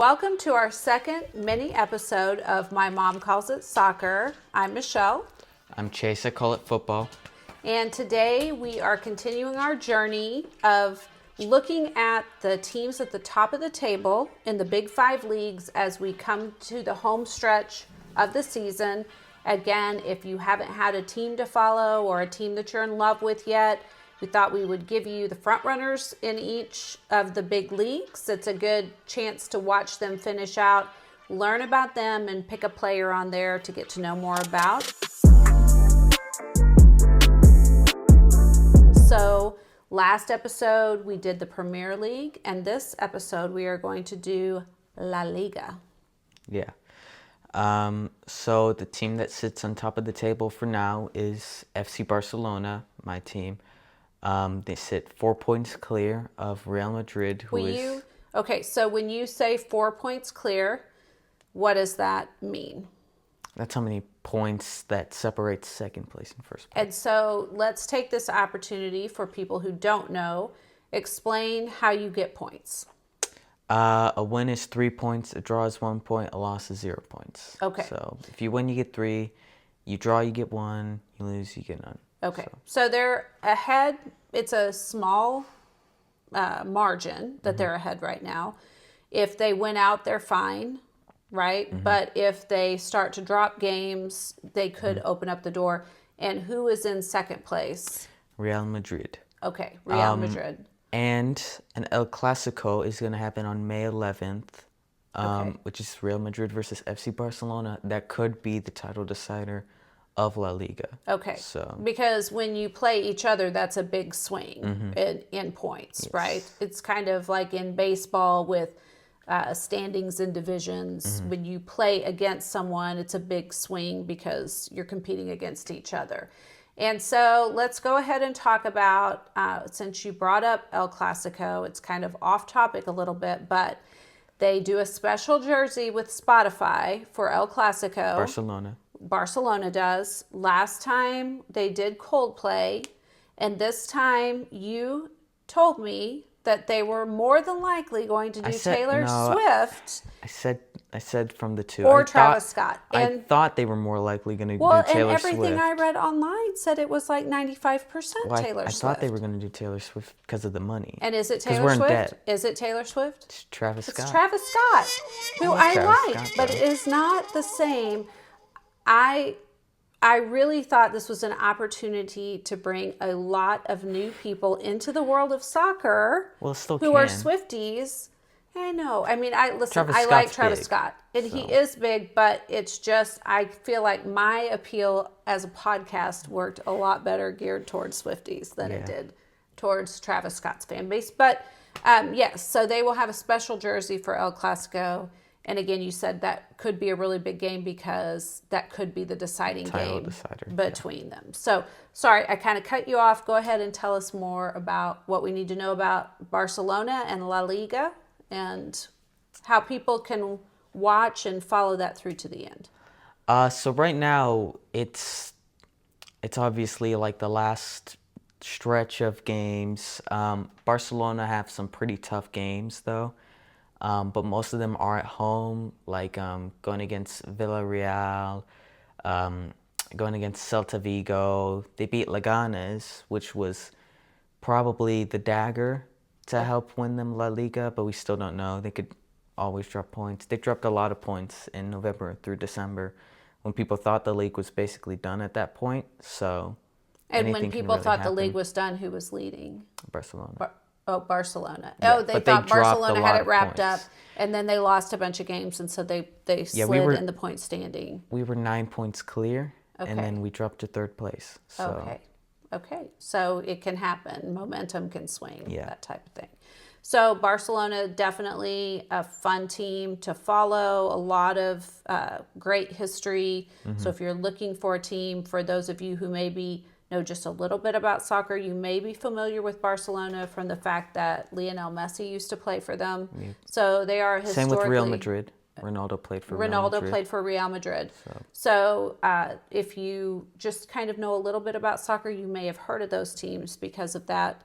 Welcome to our second mini episode of My Mom Calls It Soccer. I'm Michele. I'm Chase, I call it football. And today we are continuing our journey of looking at the teams at the top of the table in the Big Five leagues as we come to the home stretch of the season. Again, if you haven't had a team to follow or a team that you're in love with yet, we thought we would give you the front runners in each of the big leagues. It's a good chance to watch them finish out, learn about them, and pick a player on there to get to know more about. So last episode we did the Premier League, and this episode we are going to do La Liga. Yeah. So the team that sits on top of the table for now is FC Barcelona, my team. They sit 4 points clear of Real Madrid, Okay, so when you say 4 points clear, what does that mean? That's how many points that separates second place and first place. And so let's take this opportunity for people who don't know. Explain how you get points. A win is 3 points, a draw is 1 point, a loss is 0 points. Okay. So if you win, you get 3. You draw, you get 1. You lose, you get none. Okay, so they're ahead. It's a small margin that they're ahead right now. If they win out, they're fine, right? Mm-hmm. But if they start to drop games, they could open up the door. And who is in second place? Real Madrid. Okay, Real Madrid. And an El Clasico is going to happen on May 11th, which is Real Madrid versus FC Barcelona. That could be the title decider of La Liga. Okay, so because when you play each other, that's a big swing in points, yes. Right? It's kind of like in baseball with standings and divisions. When you play against someone, it's a big swing because you're competing against each other. And so let's go ahead and talk about, since you brought up El Clasico, it's kind of off topic a little bit, but they do a special jersey with Spotify for El Clasico. Barcelona does. Last time they did Coldplay, and this time you told me that they were more than likely going to do Taylor Swift. I said from the two. Or Travis Scott. I thought they were more likely going to do And Taylor Swift. Well, everything I read online said it was like 95% Taylor Swift. I thought they were going to do Taylor Swift because of the money. And is it Taylor Swift? Because we're in debt. Is it Taylor Swift? It's Travis Scott. It's Travis Scott, who I like, but it is not the same. I really thought this was an opportunity to bring a lot of new people into the world of soccer who are Swifties. I know. I mean, I like Travis Scott, and he is big, but it's just, I feel like my appeal as a podcast worked a lot better geared towards Swifties than it did towards Travis Scott's fan base. But yes, so they will have a special jersey for El Clasico. And again, you said that could be a really big game because that could be the deciding game between them. So, sorry, I kind of cut you off. Go ahead and tell us more about what we need to know about Barcelona and La Liga and how people can watch and follow that through to the end. So right now, it's obviously like the last stretch of games. Barcelona have some pretty tough games, though. But most of them are at home, like going against Villarreal, going against Celta Vigo. They beat Leganes, which was probably the dagger to help win them La Liga, but we still don't know. They could always drop points. They dropped a lot of points in November through December when people thought the league was basically done at that point. So, and when people thought the league was done, who was leading? Barcelona. Barcelona. Yeah, they thought Barcelona had it wrapped up, and then they lost a bunch of games, and so they slid in the point standing. We were 9 points clear, and then we dropped to third place. So. Okay. So it can happen. Momentum can swing, that type of thing. So Barcelona, definitely a fun team to follow, a lot of great history. So if you're looking for a team, for those of you who maybe know just a little bit about soccer, you may be familiar with Barcelona from the fact that Lionel Messi used to play for them. Yeah. So they are historically... Same with Real Madrid. Ronaldo played for Real Madrid. So if you just kind of know a little bit about soccer, you may have heard of those teams because of that.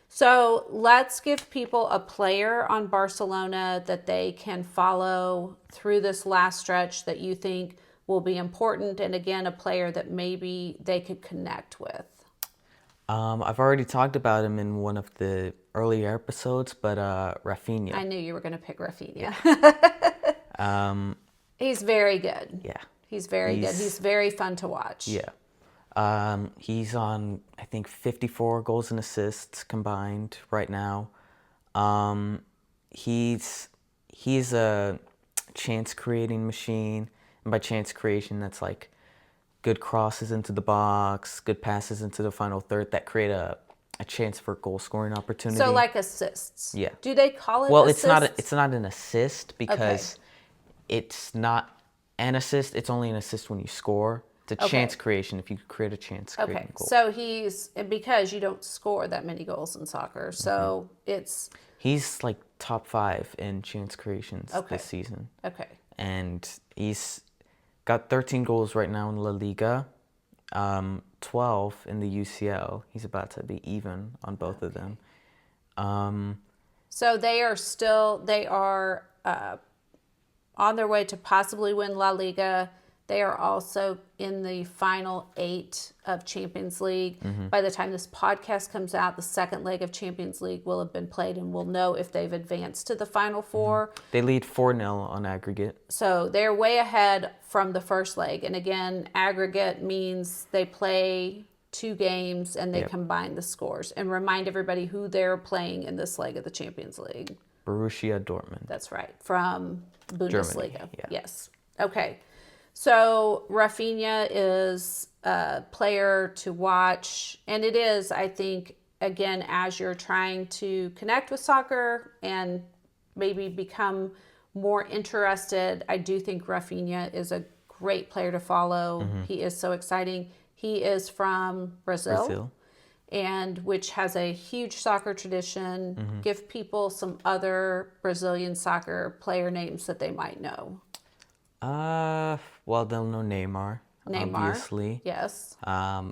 So let's give people a player on Barcelona that they can follow through this last stretch that you think will be important. And again, a player that maybe they could connect with. I've already talked about him in one of the earlier episodes, but Rafinha. I knew you were going to pick Rafinha. He's very good. Yeah. He's very good. He's very fun to watch. Yeah. He's on, I think, 54 goals and assists combined right now. He's a chance-creating machine. And by chance creation, that's like good crosses into the box, good passes into the final third that create a chance for goal-scoring opportunity. So like assists. Yeah. Do they call it Well, assists? it's not an assist because it's not an assist. It's only an assist when you score. It's a chance creation if you create a chance creating goal. So because you don't score that many goals in soccer, so he's like top 5 in chance creations this season. Okay. And he's got 13 goals right now in La Liga, 12 in the UCL. He's about to be even on both of them. So they are on their way to possibly win La Liga. They are also in the final 8 of Champions League. Mm-hmm. By the time this podcast comes out, the second leg of Champions League will have been played, and we'll know if they've advanced to the final 4. Mm-hmm. They lead 4-0 on aggregate. So they're way ahead from the first leg. And again, aggregate means they play 2 games and they combine the scores. And remind everybody who they're playing in this leg of the Champions League. Borussia Dortmund. That's right. From Bundesliga. Germany, Yes. Okay. So Rafinha is a player to watch, and it is, I think, again, as you're trying to connect with soccer and maybe become more interested, I do think Rafinha is a great player to follow. Mm-hmm. He is so exciting. He is from Brazil. And which has a huge soccer tradition. Mm-hmm. Give people some other Brazilian soccer player names that they might know. Well, they'll know Neymar, obviously. Yes.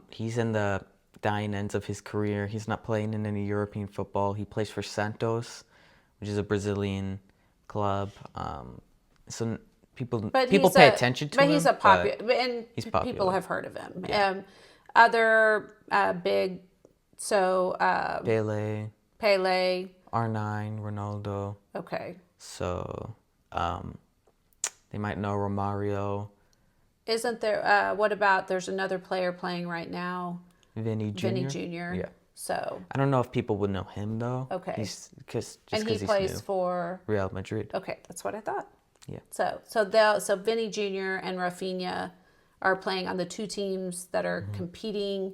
He's in the dying ends of his career. He's not playing in any European football. He plays for Santos, which is a Brazilian club. So people pay attention to him. But he's he's popular. People have heard of him. Yeah. Other big, Pele, R9, Ronaldo. Okay. So, they might know Romario. Isn't there, what about, there's another player playing right now. Vinny Jr.? Yeah. So. I don't know if people would know him, though. Okay. And he plays for? Real Madrid. Okay, that's what I thought. Yeah. So Vinny Jr. and Rafinha are playing on the 2 teams that are competing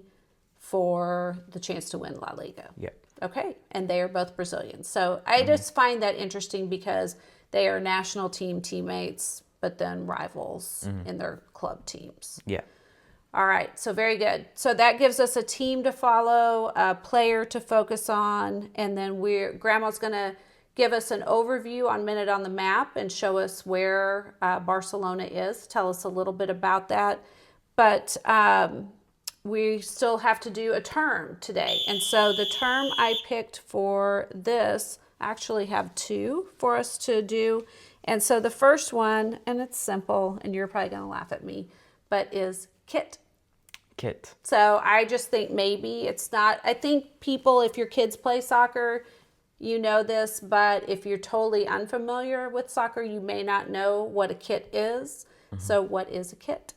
for the chance to win La Liga. Yeah. Okay, and they are both Brazilians. So I just find that interesting because they are national team teammates, but then rivals in their club teams. Yeah. All right, so very good. So that gives us a team to follow, a player to focus on, and then Grandma's going to give us an overview on Minute on the Map and show us where Barcelona is, tell us a little bit about that. But we still have to do a term today. And so the term I picked for this, I actually have 2 for us to do. And so the first one, and it's simple, and you're probably going to laugh at me, but is kit. Kit. So I just think maybe it's not, I think people, if your kids play soccer, you know this, but if you're totally unfamiliar with soccer, you may not know what a kit is. Mm-hmm. So what is a kit?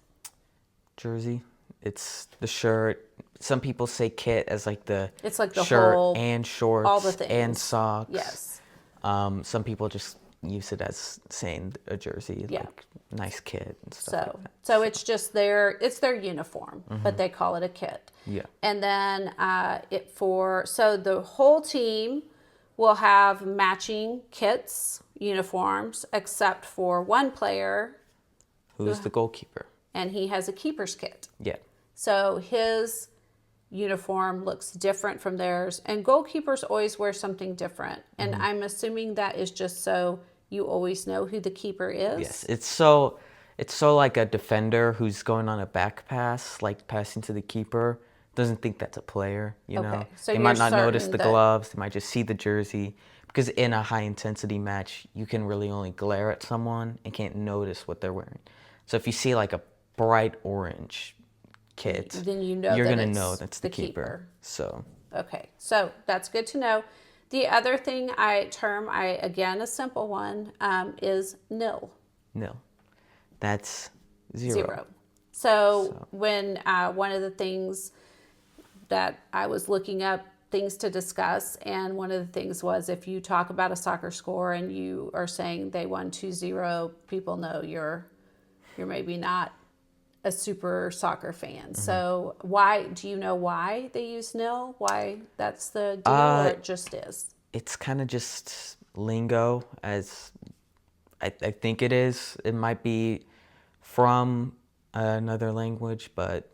Jersey. It's the shirt. Some people say kit as like the shirt whole, and shorts, all the things, and socks. Yes. Some people just use it as saying a jersey, like nice kit and stuff like that. So it's just their uniform, but they call it a kit. Yeah. And then so the whole team will have matching kits, uniforms, except for one player. Who's the goalkeeper. And he has a keeper's kit. Yeah. So his uniform looks different from theirs. And goalkeepers always wear something different. And I'm assuming that is just so you always know who the keeper is. Yes. It's so like a defender who's going on a back pass, like passing to the keeper. doesn't think that's a player, you know? So they might not notice the gloves, they might just see the jersey. Because in a high-intensity match, you can really only glare at someone and can't notice what they're wearing. So if you see like a bright orange kit, then you're going to know that's the keeper. So okay, so that's good to know. The other thing again, a simple one, is nil. Nil. That's zero. So when one of the things that I was looking up things to discuss, and one of the things was if you talk about a soccer score and you are saying they won 2-0, people know you're maybe not a super soccer fan. Mm-hmm. So do you know why they use nil? Why that's the deal, or it just is? It's kind of just lingo, as I think it is. It might be from another language, but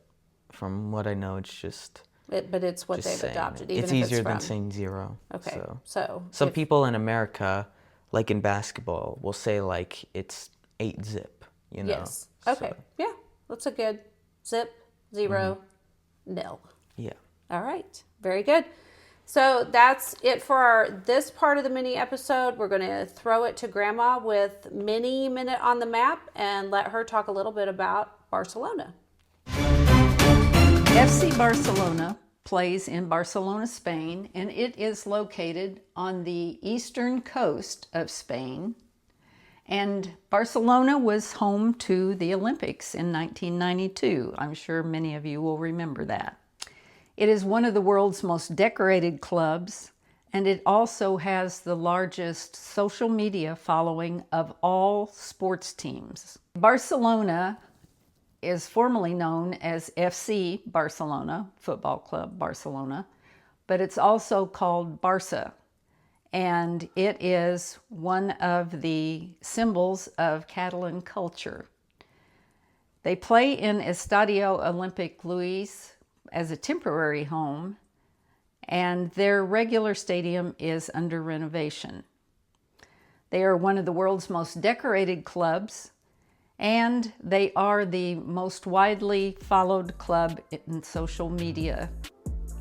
from what I know, it's just... But it's what they've adopted. Even it's easier than saying zero. Okay. So some people in America, like in basketball, will say like it's 8-zip. You know. Yes. Okay. So. Yeah. That's a good zip, 0, nil. Yeah. All right. Very good. So that's it for this part of the mini episode. We're going to throw it to Grandma with Mini Minute on the Map and let her talk a little bit about Barcelona. FC Barcelona plays in Barcelona, Spain, and it is located on the eastern coast of Spain. And Barcelona was home to the Olympics in 1992. I'm sure many of you will remember that. It is one of the world's most decorated clubs, and it also has the largest social media following of all sports teams. Barcelona is formerly known as FC Barcelona, Football Club Barcelona, but it's also called Barça, and it is one of the symbols of Catalan culture. They play in Estadio Olímpic Luis as a temporary home, and their regular stadium is under renovation. They are one of the world's most decorated clubs, and they are the most widely followed club in social media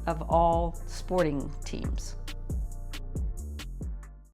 of all sporting teams.